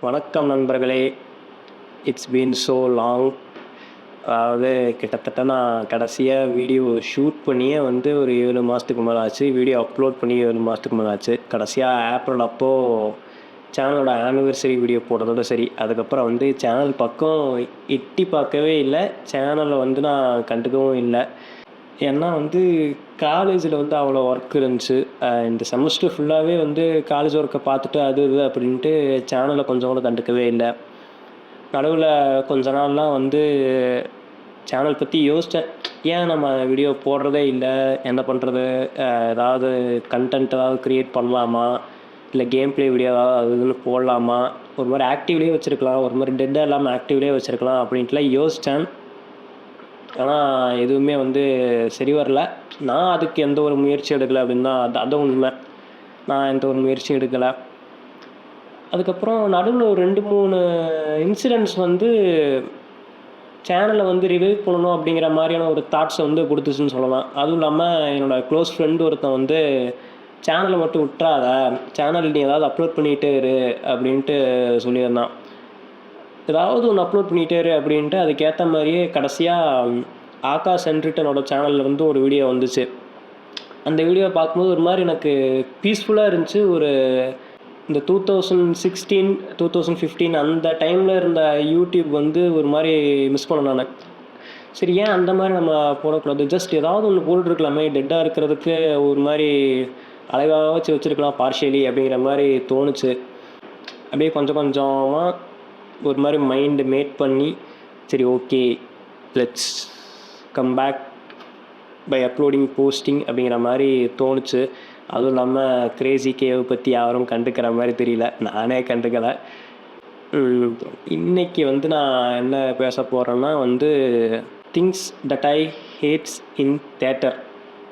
வணக்கம் நண்பர்களே. It's been so long. அதாவது கிட்டத்தட்ட நான் கடைசியாக வீடியோ ஷூட் பண்ணியே வந்து ஒரு 7 மாதத்துக்கு மேலே ஆச்சு. வீடியோ அப்லோட் பண்ணி 7 மாதத்துக்கு மேலே ஆச்சு. கடைசியாக ஏப்ரல் அப்போது சேனலோட ஆனிவர்சரி வீடியோ போடுறதோட சரி. அதுக்கப்புறம் வந்து சேனல் பக்கம் எட்டி பார்க்கவே இல்லை. சேனலை வந்து நான் கண்டுக்கவும் இல்லை. ஏன்னா வந்து காலேஜில் வந்து அவ்வளோ ஒர்க் இருந்துச்சு. இந்த செமஸ்டர் ஃபுல்லாகவே வந்து காலேஜ் ஒர்க்கை பார்த்துட்டு அது இது அப்படின்ட்டு சேனலை கொஞ்சம் கூட கண்டுக்கவே இல்லை. நடுவில் கொஞ்ச நாள்லாம் வந்து சேனல் பற்றி யோசித்தேன். ஏன் நம்ம வீடியோ போடுறதே இல்லை, என்ன பண்ணுறது, ஏதாவது கண்டென்ட் ஏதாவது க்ரியேட் பண்ணலாமா, இல்லை கேம் ப்ளே வீடியோ ஏதாவது அது இதுன்னு போடலாமா, ஒரு மாதிரி ஆக்டிவ்லேயே வச்சுருக்கலாம், ஒரு மாதிரி டெட்டாக இல்லாமல் ஆக்டிவ்லேயே வச்சுருக்கலாம் அப்படின்ட்டுலாம் யோசித்தேன். ஆனால் எதுவுமே வந்து சரி வரல. நான் அதுக்கு எந்த ஒரு முயற்சி எடுக்கலை அப்படின்னு தான் அதுவும் உண்மை. நான் எந்த ஒரு முயற்சியும் எடுக்கலை. அதுக்கப்புறம் நடுவில் ஒரு 2-3 இன்சிடென்ட்ஸ் வந்து சேனலை வந்து ரிவைவ் பண்ணணும் அப்படிங்கிற மாதிரியான ஒரு தாட்ஸை வந்து கொடுத்துச்சுன்னு சொல்லலாம். அதுவும் இல்லாமல் என்னோடய க்ளோஸ் ஃப்ரெண்டு ஒருத்தன் வந்து சேனலை மட்டும் விட்டுறாத, சேனல் நீ ஏதாவது அப்லோட் பண்ணிகிட்டே இரு அப்படின்ட்டு சொல்லியிருந்தான். ஏதாவது ஒன்று அப்லோட் பண்ணிகிட்டே இரு அப்படின்ட்டு அதுக்கேற்ற மாதிரியே கடைசியாக ஆகாஷ் சென்ட்ரிட்டு என்னோடய சேனலில் வந்து ஒரு வீடியோ வந்துச்சு. அந்த வீடியோ பார்க்கும்போது ஒரு மாதிரி எனக்கு பீஸ்ஃபுல்லாக இருந்துச்சு. ஒரு இந்த 2016, 2015 அந்த டைமில் இருந்த யூடியூப் வந்து ஒரு மாதிரி மிஸ் பண்ணேன் நான். சரி, ஏன் அந்த மாதிரி நம்ம போடக்கூடாது, ஜஸ்ட் ஏதாவது ஒன்று போட்டுருக்கலாமே, டெட்டாக இருக்கிறதுக்கு ஒரு மாதிரி அலைவாக வச்சுருக்கலாம் பார்ஷியலி அப்படிங்கிற மாதிரி தோணுச்சு. அப்படியே கொஞ்சம் கொஞ்சமாக ஒரு மாதிரி மைண்டு மேட் பண்ணி சரி okay let's come back by uploading posting அப்படிங்கிற மாதிரி தோணுச்சு. அதுவும் இல்லாமல் கிரேசி கேவை பற்றி யாரும் கண்டுக்கிற மாதிரி தெரியல, நானே கண்டுக்கலை. இன்றைக்கி வந்து நான் என்ன பேச போகிறேன்னா வந்து things that I hates in theatre.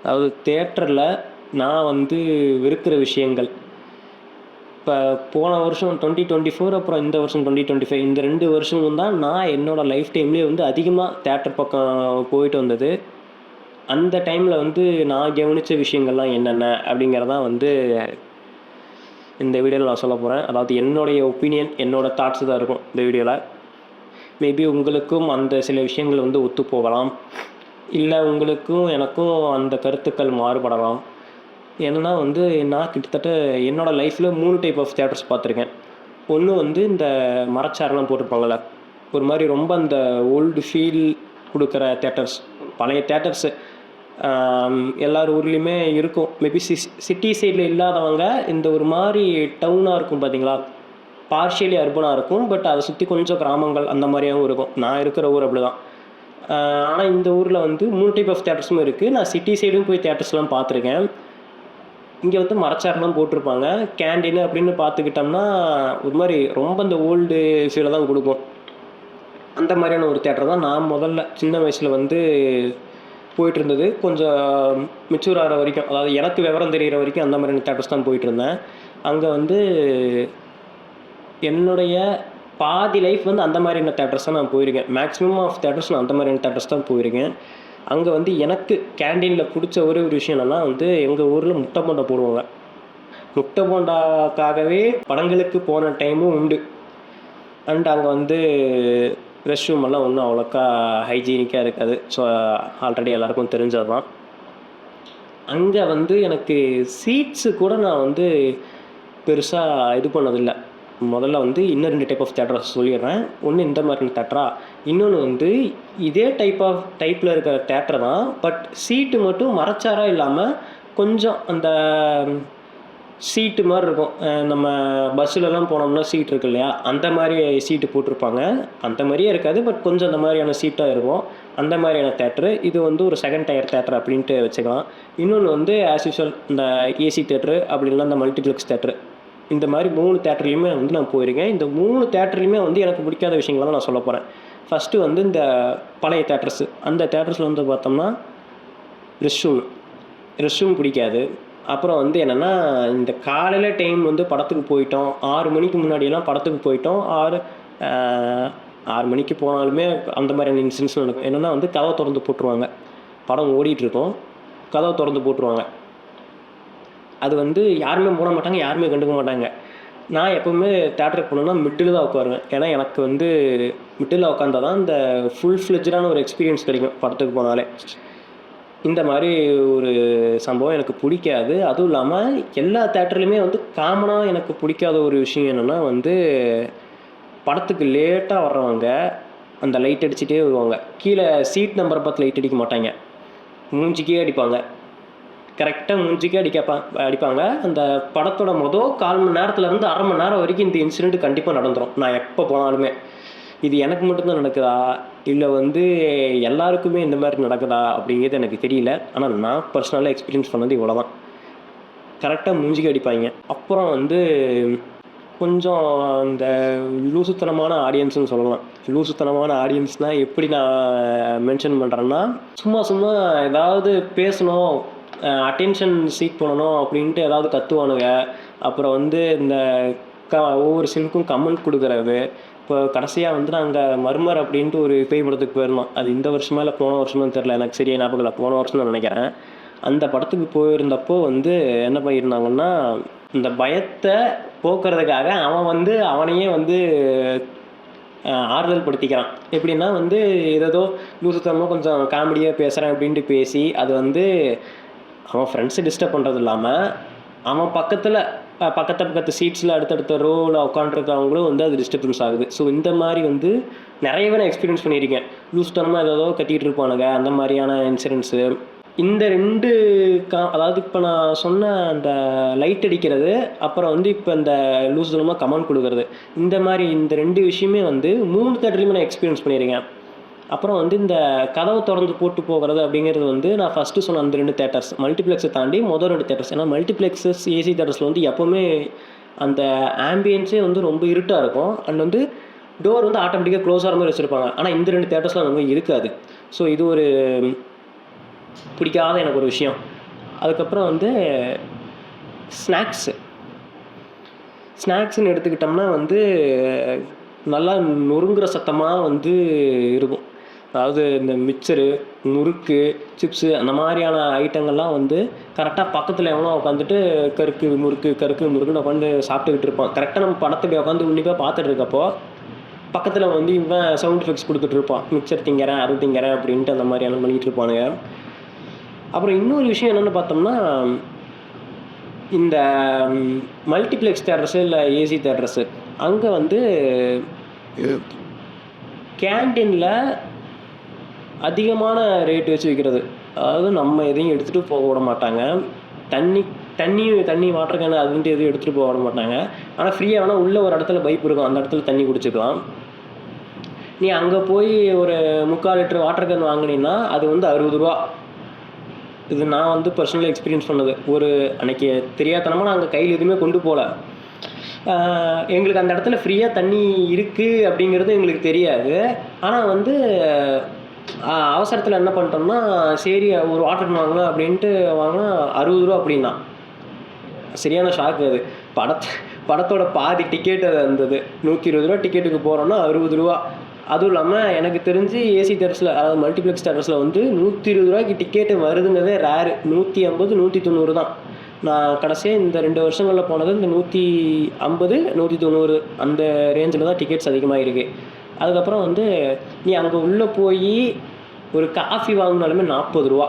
அதாவது தேட்டரில் நான் வந்து வெறுக்கிற விஷயங்கள். இப்போ போன வருஷம் 2024, அப்புறம் இந்த வருஷம் 2025, இந்த 2 வருஷமும் தான் நான் என்னோடய லைஃப் டைம்லேயே வந்து அதிகமாக தேட்டர் பக்கம் போயிட்டு வந்தது. அந்த டைமில் வந்து நான் கவனித்த விஷயங்கள்லாம் என்னென்ன அப்படிங்கிறதான் வந்து இந்த வீடியோவில் நான் சொல்ல போகிறேன். அதாவது என்னுடைய ஒப்பீனியன், என்னோடய தாட்ஸ் தான் இருக்கும் இந்த வீடியோவில். மேபி உங்களுக்கும் அந்த சில விஷயங்கள் வந்து ஒத்து போகலாம், இல்லை உங்களுக்கும் எனக்கும் அந்த கருத்துக்கள் மாறுபடலாம். என்னென்னா வந்து நான் கிட்டத்தட்ட என்னோடய லைஃப்பில் 3 டைப் ஆஃப் தேட்டர்ஸ் பார்த்துருக்கேன். ஒன்று வந்து இந்த மரச்சாரெலாம் போட்டிருப்பாங்கள்ல, ஒரு மாதிரி ரொம்ப அந்த ஓல்டு ஃபீல் கொடுக்குற தேட்டர்ஸ், பழைய தேட்டர்ஸு எல்லார் ஊர்லேயுமே இருக்கும். மேபி சிட்டி சைடில் இல்லாதவங்க இந்த ஒரு மாதிரி டவுனாக இருக்கும் பார்த்தீங்களா, பார்ஷியலி அர்பனாக இருக்கும், பட் அதை சுற்றி கொஞ்சம் கிராமங்கள் அந்த மாதிரியாகவும் இருக்கும். நான் இருக்கிற ஊர் அப்படி தான். ஆனால் இந்த ஊரில் வந்து 3 டைப் ஆஃப் தேட்டர்ஸும் இருக்குது. நான் சிட்டி சைடும் போய் தேட்டர்ஸ்லாம் பார்த்துருக்கேன். இங்கே வந்து மரச்சாரெலாம் போட்டிருப்பாங்க. கேண்டீனு அப்படின்னு பார்த்துக்கிட்டோம்னா ஒரு மாதிரி ரொம்ப இந்த ஓல்டு ஃபீலை தான் கொடுக்கும். அந்த மாதிரியான ஒரு தேட்டர் தான் நான் முதல்ல சின்ன வயசில் வந்து போயிட்டு இருந்தது. கொஞ்சம் மெச்சூர் ஆகிற வரைக்கும், அதாவது எனக்கு விவரம் தெரிகிற வரைக்கும் அந்த மாதிரியான தேட்டர்ஸ் தான் போயிட்டுருந்தேன். அங்கே வந்து என்னுடைய பாதி லைஃப் வந்து அந்த மாதிரியான தேட்டர்ஸ் தான் நான் போயிருக்கேன். மேக்ஸிமம் ஆஃப் தேட்டர்ஸ் நான் அந்த மாதிரியான தேட்டர்ஸ் தான் போயிருக்கேன். அங்கே வந்து எனக்கு கேண்டீனில் பிடிச்ச ஒரு விஷயம் என்னென்னா வந்து எங்கள் ஊரில் முட்டை போண்டா போடுவாங்க. முட்டை போண்டாக்காகவே படங்களுக்கு போன டைமும் உண்டு. அண்ட் அங்கே வந்து ரெஸ்ட் ரூமெல்லாம் ஒன்றும் அவ்வளோக்கா ஹைஜீனிக்காக இருக்காது. ஸோ ஆல்ரெடி எல்லாருக்கும் தெரிஞ்சது தான். அங்கே வந்து எனக்கு சீட்ஸு கூட நான் வந்து பெருசாக இது பண்ணதில்லை. முதல்ல வந்து இன்னும் 2 டைப் ஆஃப் தேட்டரை சொல்லிடுறேன். ஒன்று இந்த மாதிரியான தேட்டரா, இன்னொன்று வந்து இதே டைப்பில் இருக்கிற தேட்டர் தான், பட் சீட்டு மட்டும் மரச்சாராக இல்லாமல் கொஞ்சம் அந்த சீட்டு மாதிரி இருக்கும். நம்ம பஸ்ஸுலலாம் போனோம்னா சீட் இருக்கு இல்லையா, அந்த மாதிரி சீட்டு போட்டிருப்பாங்க. அந்த மாதிரியே இருக்காது, பட் கொஞ்சம் அந்த மாதிரியான சீட்டாக இருக்கும். அந்த மாதிரியான தேட்டரு இது வந்து ஒரு செகண்ட் டயர் தேட்டர் அப்படின்ட்டு வச்சுக்கலாம். இன்னொன்று வந்து ஆஸ் யூஷுவல் இந்த ஏசி தேட்டரு அப்படி இல்லைனா இந்த மல்டிப்ளெக்ஸ் தேட்டரு, இந்த மாதிரி 3 தேட்டர்லையுமே வந்து நான் போயிருக்கேன். இந்த 3 தேட்டர்லையுமே வந்து எனக்கு பிடிக்காத விஷயங்களை தான் நான் சொல்ல போகிறேன். ஃபஸ்ட்டு வந்து இந்த பழைய தேட்டர்ஸு. அந்த தேட்டர்ஸில் வந்து பார்த்தோம்னா ரெஸ்ட் ரூம் பிடிக்காது. அப்புறம் வந்து என்னென்னா இந்த காலையில் டைம் வந்து படத்துக்கு போயிட்டோம், 6 மணிக்கு முன்னாடியெல்லாம் படத்துக்கு போயிட்டோம், 6 மணிக்கு போனாலுமே அந்த மாதிரியான இன்சிடென்ட்ஸ் நடக்கும். என்னென்னா வந்து கதவை திறந்து போட்டுருவாங்க. படம் ஓடிட்டுருக்கோம், கதவை திறந்து போட்டுருவாங்க. அது வந்து யாருமே மூட மாட்டாங்க, யாருமே கண்டுக்க மாட்டாங்க. நான் எப்போவுமே தேட்டருக்கு போனேன்னா மிட்டில் தான் உட்காருவேன். ஏன்னா எனக்கு வந்து மிட்டில் உட்காந்தா தான் இந்த ஃபுல் ஃப்ளெட்ஜடான ஒரு எக்ஸ்பீரியன்ஸ் கிடைக்கும் படத்துக்கு போனாலே. இந்த மாதிரி ஒரு சம்பவம் எனக்கு பிடிக்காது. அதுவும் இல்லாமல் எல்லா தேட்டர்லையுமே வந்து காமனாக எனக்கு பிடிக்காத ஒரு விஷயம் என்னென்னா வந்து படத்துக்கு லேட்டாக வர்றவங்க அந்த லைட் அடிச்சுட்டே வருவாங்க. கீழே சீட் நம்பரை பார்த்து லைட் அடிக்க மாட்டாங்க, மூஞ்சிக்கே அடிப்பாங்க. கரெக்டாக மூஞ்சிக்கே அடிப்பாங்க. அந்த படத்தோட மொதல் 1/4 மணி நேரத்துலேருந்து அரை மணி நேரம் வரைக்கும் இந்த இன்சிடென்ட் கண்டிப்பாக நடந்துடும். நான் எப்போ போனாலுமே இது எனக்கு மட்டும்தான் நடக்குதா இல்லை வந்து எல்லாருக்குமே இந்த மாதிரி நடக்குதா அப்படிங்கிறது எனக்கு தெரியல. ஆனால் நான் பர்சனலாக எக்ஸ்பீரியன்ஸ் பண்ணது இவ்வளோ தான். கரெக்டாக மூஞ்சிக்கு அடிப்பாங்க. அப்புறம் வந்து கொஞ்சம் இந்த லூசுத்தனமான ஆடியன்ஸ்னு சொல்லலாம். லூசுத்தனமான ஆடியன்ஸ்னால் எப்படி நான் மென்ஷன் பண்ணுறேன்னா, சும்மா ஏதாவது பேசணும், அட்டென்ஷன் சீக் பண்ணணும் அப்படின்ட்டு ஏதாவது கத்துவானுங்க. அப்புறம் வந்து இந்த ஒவ்வொரு சீனுக்கும் கமெண்ட் கொடுக்குறது. இப்போ கடைசியாக வந்து நாங்கள் மர்மர் அப்படின்ட்டு ஒரு பேய் படத்துக்கு போயிருந்தோம். அது இந்த வருஷமா இல்லை போன வருஷமானு தெரில, எனக்கு சரியாக ஞாபகம் இல்லை. போன வருஷம் தான் நினைக்கிறேன். அந்த படத்துக்கு போயிருந்தப்போ வந்து என்ன பண்ணியிருந்தாங்கன்னா, இந்த பயத்தை போக்குறதுக்காக அவன் வந்து அவனையே வந்து ஆறுதல் படுத்திக்கிறான். எப்படின்னா வந்து ஏதோ லூசுத்தனமாக கொஞ்சம் காமெடியாக பேசுகிறேன் அப்படின்ட்டு பேசி அது வந்து அவன் ஃப்ரெண்ட்ஸை டிஸ்டர்ப் பண்ணுறது இல்லாமல் அவன் பக்கத்து சீட்ஸில் அடுத்தடுத்த ரோவில் உட்காண்ட்ருக்கவங்களும் வந்து அது டிஸ்டர்பன்ஸ் ஆகுது. ஸோ இந்த மாதிரி வந்து நிறையவே நான் எக்ஸ்பீரியன்ஸ் பண்ணியிருக்கேன். லூசுத்தனமாக ஏதோ கத்திக்கிட்டு இருப்பானுங்க, அந்த மாதிரியான இன்சிடென்ட்ஸு. இந்த 2 அதாவது இப்போ நான் சொன்ன அந்த லைட் அடிக்கிறது, அப்புறம் வந்து இப்போ இந்த லூசுத்தனமாக கமெண்ட் கொடுக்குறது, இந்த மாதிரி இந்த 2 விஷயமே வந்து 3 தேட்டர்லையுமே நான் எக்ஸ்பீரியன்ஸ் பண்ணியிருக்கேன். அப்புறம் வந்து இந்த கதவை திறந்து போட்டு போகிறது அப்படிங்கிறது வந்து நான் ஃபஸ்ட்டு சொன்ன அந்த 2 தேட்டர்ஸ், மல்டிப்ளெக்ஸை தாண்டி மொதல் 2 தேட்டர்ஸ். ஏன்னா மல்டிப்ளெக்ஸஸ் ஏசி தேட்டர்ஸில் வந்து எப்போவுமே அந்த ஆம்பியன்ஸே வந்து ரொம்ப இருட்டாக இருக்கும். அண்ட் வந்து டோர் வந்து ஆட்டோமேட்டிக்காக க்ளோஸ் ஆகிற மாதிரி வச்சுருப்பாங்க. ஆனால் இந்த 2 தேட்டர்ஸ்லாம் அந்த மாதிரி இருக்காது. ஸோ இது ஒரு பிடிக்காத எனக்கு ஒரு விஷயம். அதுக்கப்புறம் வந்து ஸ்நாக்ஸ்ன்னு எடுத்துக்கிட்டோம்னா வந்து நல்லா நொறுங்குற சத்தமாக வந்து இருக்கும். அதாவது இந்த மிக்சரு, முறுக்கு, சிப்ஸு அந்த மாதிரியான ஐட்டங்கள்லாம் வந்து கரெக்டாக பக்கத்தில் எவனோ உட்காந்துட்டு கருக்கு முறுக்குன்னு உட்காந்து சாப்பிட்டுக்கிட்டு இருப்பான். கரெக்டாக நம்ம படத்துக்கு உட்காந்து உன்னிப்பாக பார்த்துட்டு இருக்கப்போ பக்கத்தில் வந்து இவன் சவுண்ட் எஃபெக்ட்ஸ் கொடுத்துட்டு இருப்பான். மிக்சர் திங்கிறேன், அது திங்கிறேன் அப்படின்ட்டு அந்த மாதிரியெல்லாம் பண்ணிகிட்டு இருப்பானுங்க. அப்புறம் இன்னொரு விஷயம் என்னென்னு பார்த்தோம்னா, இந்த மல்டிப்ளெக்ஸ் தேட்டர்ஸு இல்லை ஏசி தேட்டர்ஸு அங்கே வந்து கேன்டீனில் அதிகமான ரேட் வச்சு விற்கிறது. அதாவது நம்ம எதையும் எடுத்துகிட்டு போக விட மாட்டாங்க. தண்ணி வாட்டர் கேன் அதுன்ட்டு எதுவும் எடுத்துகிட்டு போக விட மாட்டாங்க. ஆனால் ஃப்ரீயாக வேணால் உள்ளே ஒரு இடத்துல பைப் இருக்கும், அந்த இடத்துல தண்ணி குடிச்சிக்கலாம். நீ அங்கே போய் ஒரு 3/4 லிட்டர் வாட்டர் கேன் வாங்கினீங்கன்னா அது வந்து 60 ரூபா. இது நான் வந்து பர்சனலாக எக்ஸ்பீரியன்ஸ் பண்ணது. ஒரு அன்றைக்கி தெரியாதனமாக நாங்கள் கையில் எதுவுமே கொண்டு போகல. எங்களுக்கு அந்த இடத்துல ஃப்ரீயாக தண்ணி இருக்குது அப்படிங்கிறது எங்களுக்கு தெரியாது. ஆனால் வந்து அவசரத்தில் என்ன பண்ணிட்டோம்னா, சரி ஒரு வாட்டர் கேன் வாங்கலாம் அப்படின்ட்டு வாங்கினா 60 ரூபா அப்படின்னா சரியான ஷாக்கு. அது படத்தோட பாதி டிக்கெட் அது இருந்தது. 120 ரூபா டிக்கெட்டுக்கு போகிறோன்னா 60 ரூபா. அதுவும் இல்லாமல் எனக்கு தெரிஞ்சு ஏசி தேட்டர்ஸில், அதாவது மல்டிப்ளெக்ஸ் தேட்டர்ஸில் வந்து 120 ரூபாய்க்கு டிக்கெட்டு வருதுங்கிறதே ரேரு. 150, 190 தான். நான் கடைசியாக இந்த 2 வருஷங்களில் போனது இந்த 150, 190 அந்த ரேஞ்சில் தான் டிக்கெட்ஸ் அதிகமாக இருக்குது. அதுக்கப்புறம் வந்து நீ அங்கே உள்ளே போய் ஒரு காஃபி வாங்கினாலுமே 40 ரூபா.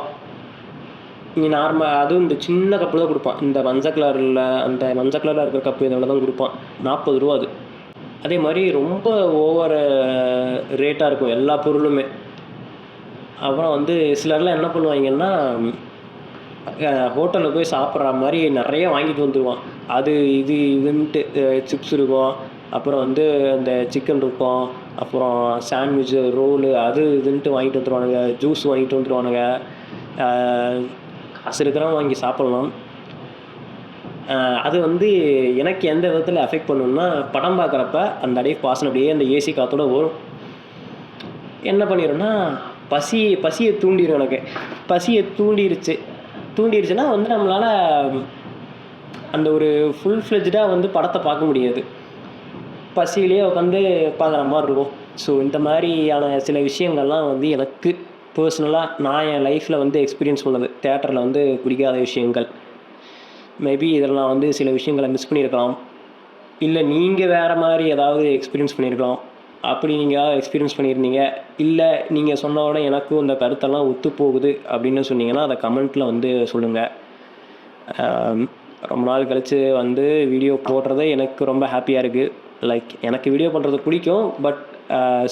நீ நார்மல் அதுவும் இந்த சின்ன கப்பில் தான் கொடுப்பான். இந்த மஞ்சள் கலரில் இருக்கிற கப்பு இதோட தான் கொடுப்பான். 40 ரூபா அது. அதே மாதிரி ரொம்ப ஓவர் ரேட்டாக இருக்கும் எல்லா பொருளுமே. அப்புறம் வந்து சிலர்லாம் என்ன பண்ணுவாங்கன்னா, ஹோட்டலில் போய் சாப்பிட்ற மாதிரி நிறைய வாங்கிட்டு வந்துடுவான். அது இதுன்ட்டு சிப்ஸ் இருக்கும், அப்புறம் வந்து இந்த சிக்கன் இருக்கும், அப்புறம் சாண்ட்விட்சு, ரோலு அது இதுன்ட்டு வாங்கிட்டு வந்துடுவானுங்க. ஜூஸ் வாங்கிட்டு வந்துடுவானுங்க. காசு இருக்கிறவங்க வாங்கி சாப்பிட்லாம். அது வந்து எனக்கு எந்த விதத்தில் அஃபெக்ட் பண்ணுன்னா, படம் பார்க்குறப்ப அந்த வாசனை அப்படியே அந்த ஏசி காற்றோட வரும். என்ன பண்ணிடும்னா, பசியை தூண்டிடும். எனக்கு பசியை தூண்டிடுச்சுன்னா வந்து நம்மளால் அந்த ஒரு ஃபுல் ஃப்ளெஜ்டாக வந்து படத்தை பார்க்க முடியாது. பசியிலேயே உட்காந்து பார்க்குற மாதிரி இருக்கும். ஸோ இந்த மாதிரியான சில விஷயங்கள்லாம் வந்து எனக்கு பர்சனலாக நான் என் லைஃப்பில் வந்து எக்ஸ்பீரியன்ஸ் பண்ணது. தேட்டரில் வந்து பிடிக்காத விஷயங்கள். மேபி இதில் நான் வந்து சில விஷயங்களை மிஸ் பண்ணியிருக்கலாம். இல்லை நீங்கள் வேறு மாதிரி ஏதாவது எக்ஸ்பீரியன்ஸ் பண்ணியிருக்கலாம். அப்படி நீங்கள் ஏதாவது எக்ஸ்பீரியன்ஸ் பண்ணியிருந்தீங்க, இல்லை நீங்கள் சொன்ன உடனே எனக்கும் இந்த கருத்தெல்லாம் ஒத்து போகுது அப்படின்னு சொன்னீங்கன்னா, அதை கமெண்ட்டில் வந்து சொல்லுங்கள். ரொம்ப நாள் கழித்து வந்து வீடியோ போடுறதே எனக்கு ரொம்ப ஹாப்பியாக இருக்குது. லைக் எனக்கு வீடியோ பண்ணுறது பிடிக்கும். பட்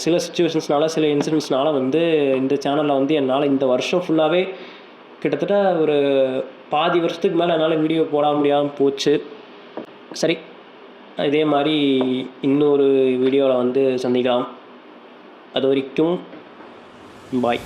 சில சிச்சுவேஷன்ஸ்னால, சில இன்சிடென்ட்ஸ்னால வந்து இந்த சேனலில் வந்து என்னால் இந்த வருஷம் ஃபுல்லாகவே கிட்டத்தட்ட ஒரு பாதி வருஷத்துக்கு மேலே என்னால் வீடியோ போட முடியாமல் போச்சு. சரி, இதே மாதிரி இன்னொரு வீடியோவில் வந்து சந்திக்கலாம். அது வரைக்கும் பாய்.